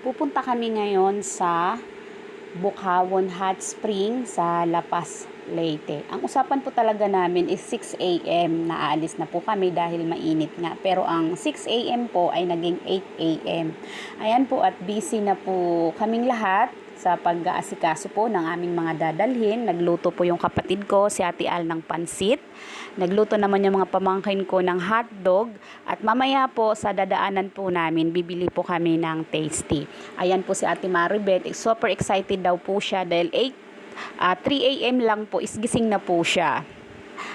Pupunta kami ngayon sa Bukawon Hot Spring sa La Paz, Leyte. Ang usapan po talaga namin is 6 a.m. na aalis na po kami dahil mainit nga. Pero ang 6 a.m. po ay naging 8 a.m. Ayan po at busy na po kaming lahat sa pag-aasikaso po ng aming mga dadalhin. Nagluto po yung kapatid ko, si Ate Al, ng pansit. Nagluto naman yung mga pamangkin ko ng hotdog. At mamaya po sa dadaanan po namin, bibili po kami ng tasty. Ayan po si Ate Maribeth. Super excited daw po siya dahil 3 a.m. lang po is gising na po siya.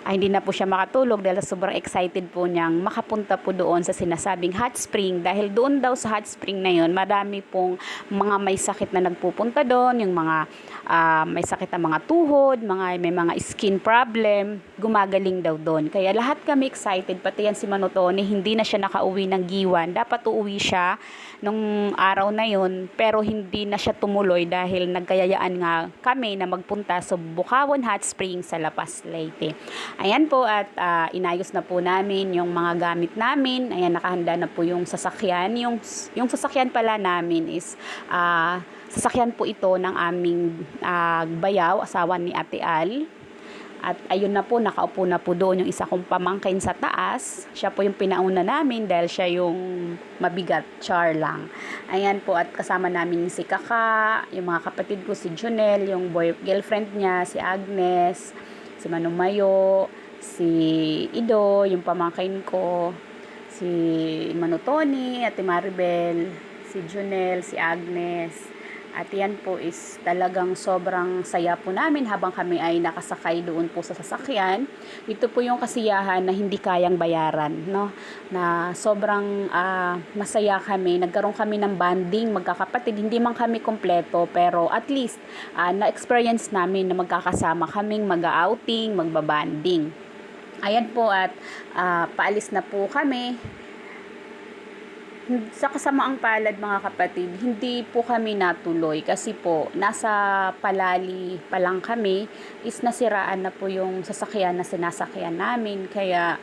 Hindi na po siya makatulog dahil sobrang excited po niyang makapunta po doon sa sinasabing hot spring dahil doon daw sa hot spring na yon marami pong mga may sakit na nagpupunta doon, yung mga may sakit na mga tuhod, may mga skin problem, gumagaling daw doon. Kaya lahat kami excited, pati yan si Manotone, hindi na siya nakauwi ng Giwan. Dapat uuwi siya nung araw na yon pero hindi na siya tumuloy dahil nagkayayaan nga kami na magpunta sa Bukawon Hot Spring sa La Paz, Leyte. Ayan po at inayos na po namin yung mga gamit namin. Ayan, nakahanda na po yung sasakyan. Yung sasakyan pala namin is sasakyan po ito ng aming bayaw, asawa ni Ate Al. At ayun na po, nakaupo na po doon yung isa kong pamangkin sa taas. Siya po yung pinauna namin dahil siya yung mabigat, char lang. Ayan po, at kasama namin si Kaka, yung mga kapatid ko, si Jonel, yung girlfriend niya, si Agnes, si Manumayo, si Ido, yung pamangkin ko, si Manotoni, Ate Maribel, si Jonel, si Agnes. At yan po is talagang sobrang saya po namin habang kami ay nakasakay doon po sa sasakyan. Ito po yung kasiyahan na hindi kayang bayaran, no? Na sobrang masaya kami. Nagkaroon kami ng bonding, magkakapatid. Hindi man kami kompleto, pero at least na-experience namin na magkakasama kaming mag-outing, magbabanding. Ayan po at paalis na po kami. Sa kasamaang palad mga kapatid, hindi po kami natuloy kasi po nasa Palali pa lang kami is nasiraan na po yung sasakyan na sinasakyan namin, kaya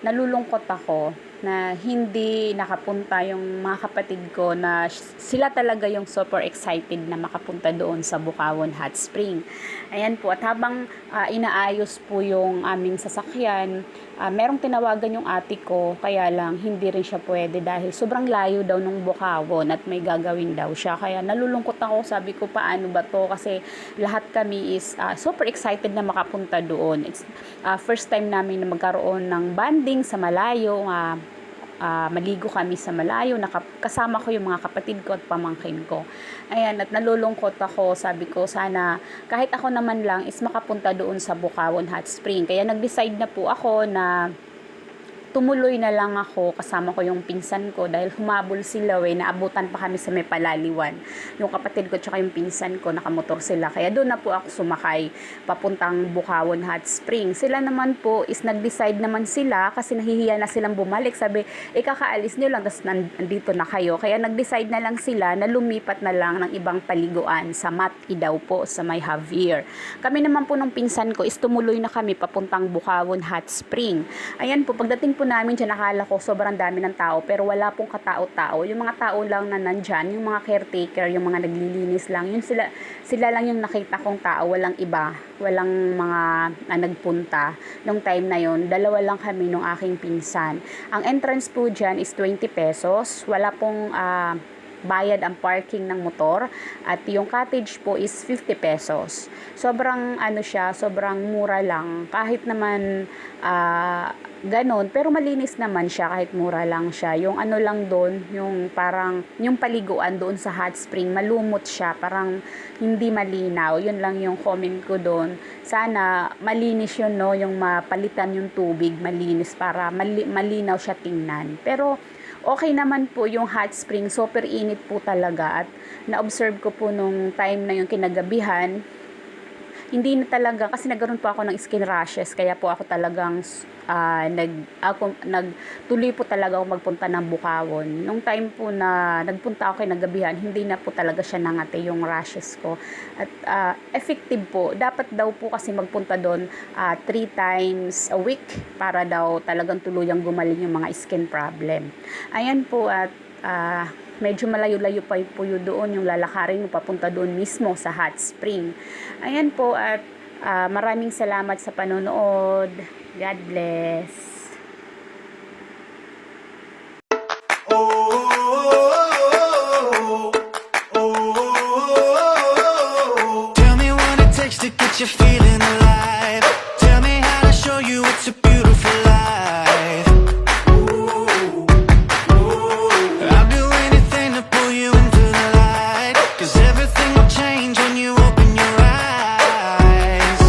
nalulungkot ako na hindi nakapunta yung mga kapatid ko na sila talaga yung super excited na makapunta doon sa Bukawon Hot Spring. Ayan po, at habang inaayos po yung aming sasakyan, merong tinawagan yung ate ko, kaya lang hindi rin siya pwede dahil sobrang layo daw nung Bukawon at may gagawin daw siya. Kaya nalulungkot ako, sabi ko paano ba to, kasi lahat kami is super excited na makapunta doon. It's first time namin na magkaroon ng banding sa malayo, maligo kami sa malayo, kasama ko yung mga kapatid ko at pamangkin ko. Ayan, at nalulungkot ako, sabi ko sana kahit ako naman lang is makapunta doon sa Bukawon Hot Spring. Kaya nag-decide na po ako na tumuloy na lang ako, kasama ko yung pinsan ko dahil humabol sila, naabutan pa kami sa may Palaliwan. Yung kapatid ko tsaka yung pinsan ko, nakamotor sila. Kaya doon na po ako sumakay papuntang Bukawon Hot Spring. Sila naman po is nag-decide naman sila kasi nahihiya na silang bumalik. Sabi, kakaalis nyo lang, tapos nandito na kayo. Kaya nag-decide na lang sila na lumipat na lang ng ibang paliguan sa Mati daw po, sa may Javier. Kami naman po ng pinsan ko is tumuloy na kami papuntang Bukawon Hot Spring. Ayan po, pagdating po namin dyan, nakala ko sobrang dami ng tao pero wala pong katao-tao. Yung mga tao lang na nandyan, yung mga caretaker, yung mga naglilinis lang, yun sila lang yung nakita kong tao, walang iba, walang mga nagpunta. Nung time na yun, dalawa lang kami nung aking pinsan. Ang entrance po dyan is 20 pesos. Wala pong bayad ang parking ng motor, at yung cottage po is 50 pesos. Sobrang sobrang mura lang. Kahit naman ganon, pero malinis naman siya kahit mura lang siya. Yung lang doon, yung parang yung paliguan doon sa hot spring, malumot siya, parang hindi malinaw. Yun lang yung comment ko doon. Sana malinis yun, no, yung mapalitan yung tubig, malinis para malinaw siya tingnan. Pero okay naman po yung hot spring, super init po talaga, at na-observe ko po nung time na yung kinagabihan, hindi na talaga, kasi nagkaroon po ako ng skin rashes, kaya po ako talagang nagtuloy po talaga ako magpunta ng Bukawon. Nung time po na nagpunta ako kinagabihan, hindi na po talaga siya nangate yung rashes ko. At effective po, dapat daw po kasi magpunta doon 3 times a week para daw talagang tuluyang gumaling yung mga skin problem. Ayan po, at medyo malayo-layo pa po yun doon, yung lalakarin mo papunta doon mismo sa hot spring. Ayan po, at maraming salamat sa panonood. God bless. Tell me what it takes to get you feeling alive. Tell me how to show you it's a beautiful life. I'll do anything to pull you into the light, 'cause everything will change when you open your eyes.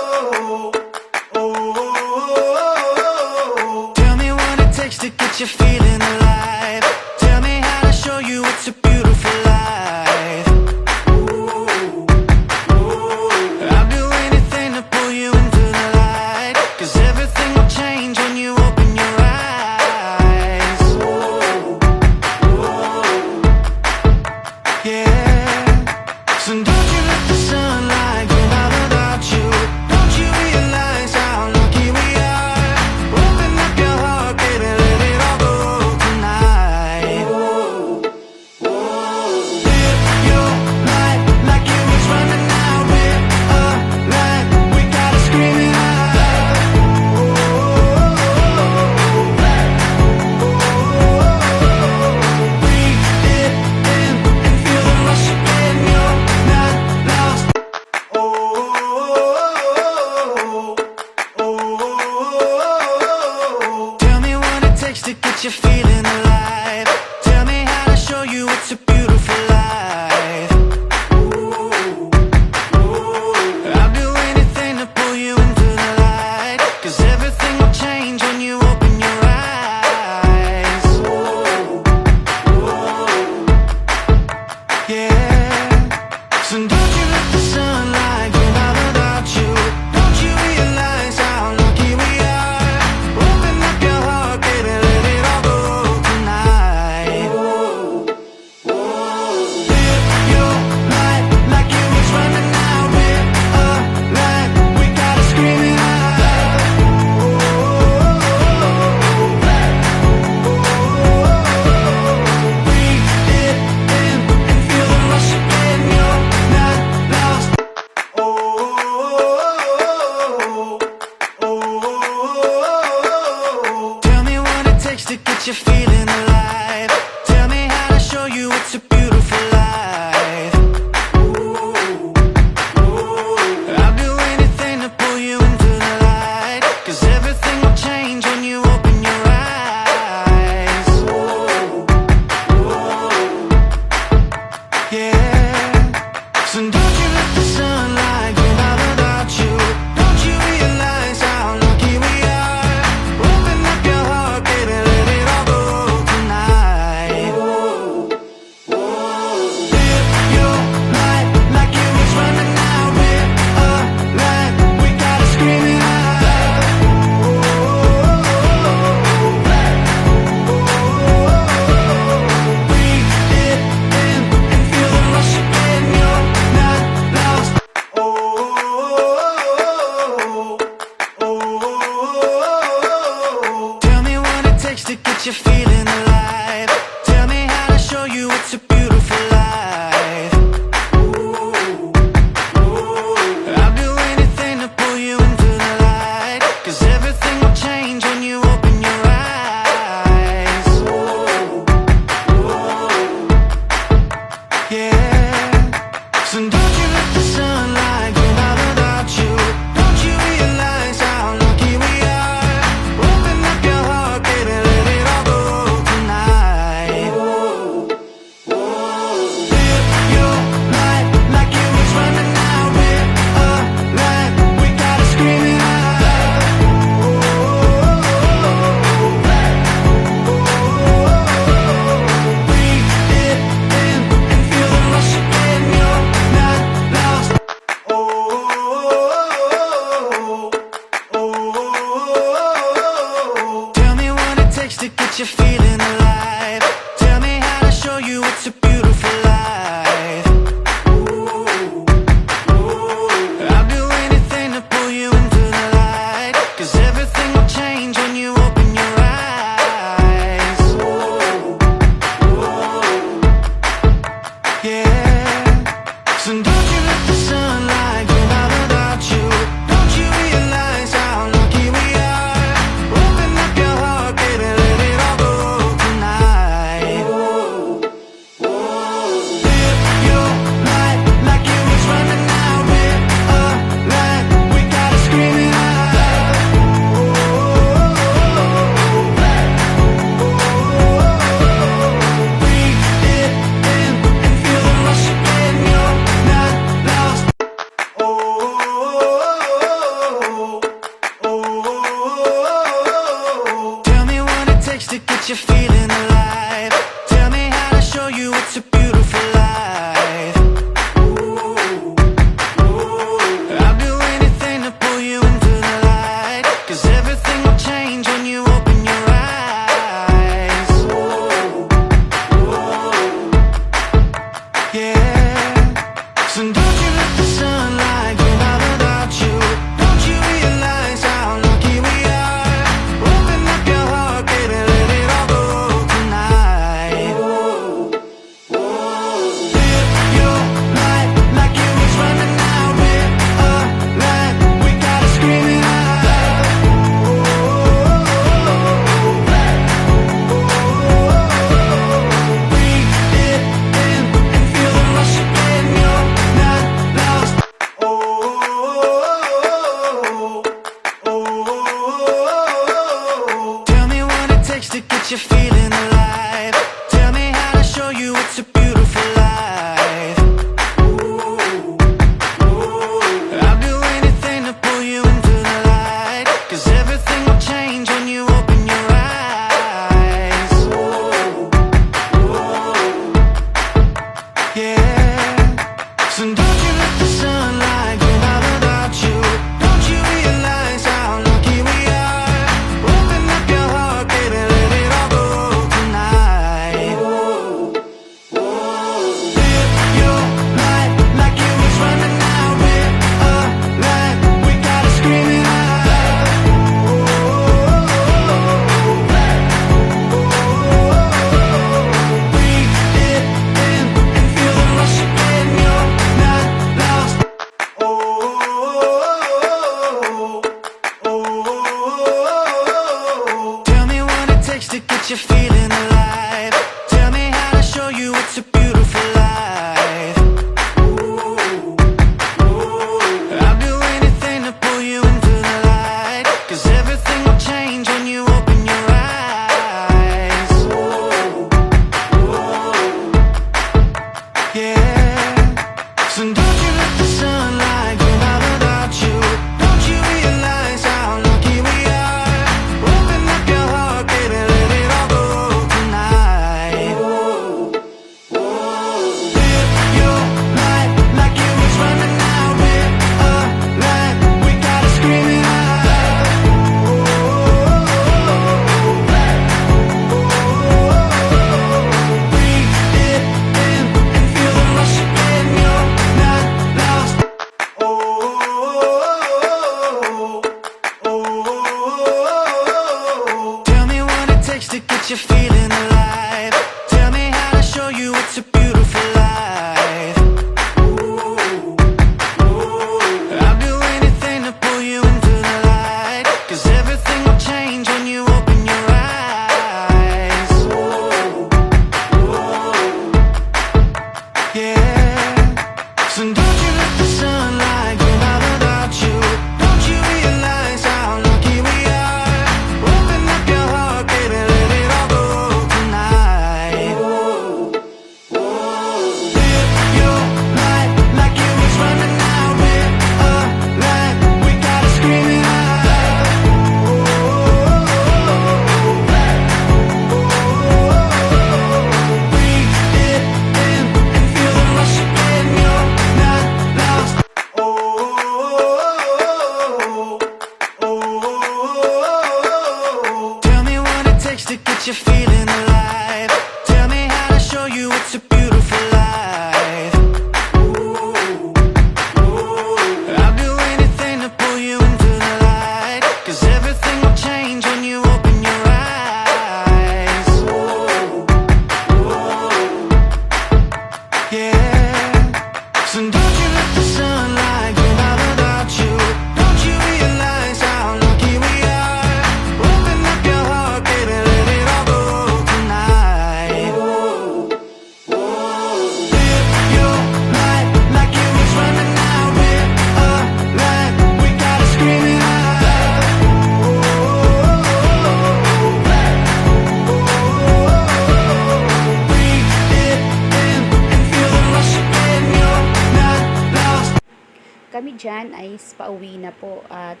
dyan ay pauwi na po at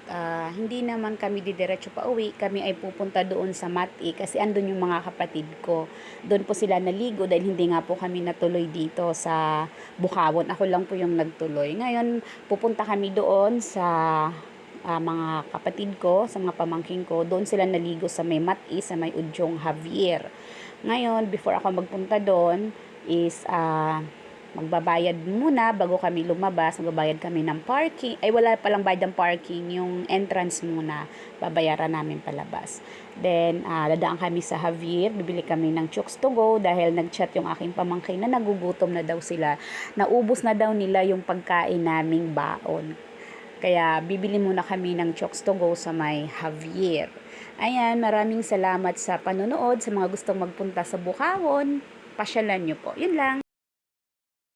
hindi naman kami didiretso pauwi, kami ay pupunta doon sa Mati kasi andun yung mga kapatid ko. Doon po sila naligo dahil hindi nga po kami natuloy dito sa Bukawon. Ako lang po yung nagtuloy. Ngayon, pupunta kami doon sa mga kapatid ko, sa mga pamangking ko. Doon sila naligo sa may Mati, sa may Udyong Javier. Ngayon, before ako magpunta doon is magbabayad muna bago kami lumabas. Magbabayad kami ng parking. Ay, wala palang bayad ng parking. Yung entrance muna, babayaran namin palabas. Then, dadaan kami sa Javier. Bibili kami ng Chooks to go dahil nag-chat yung aking pamangkin na nagugutom na daw sila. Naubos na daw nila yung pagkain naming baon. Kaya, bibili muna kami ng Chooks to go sa may Javier. Ayan, maraming salamat sa panonood. Sa mga gustong magpunta sa Bukawon, pasyalan nyo po. Yun lang.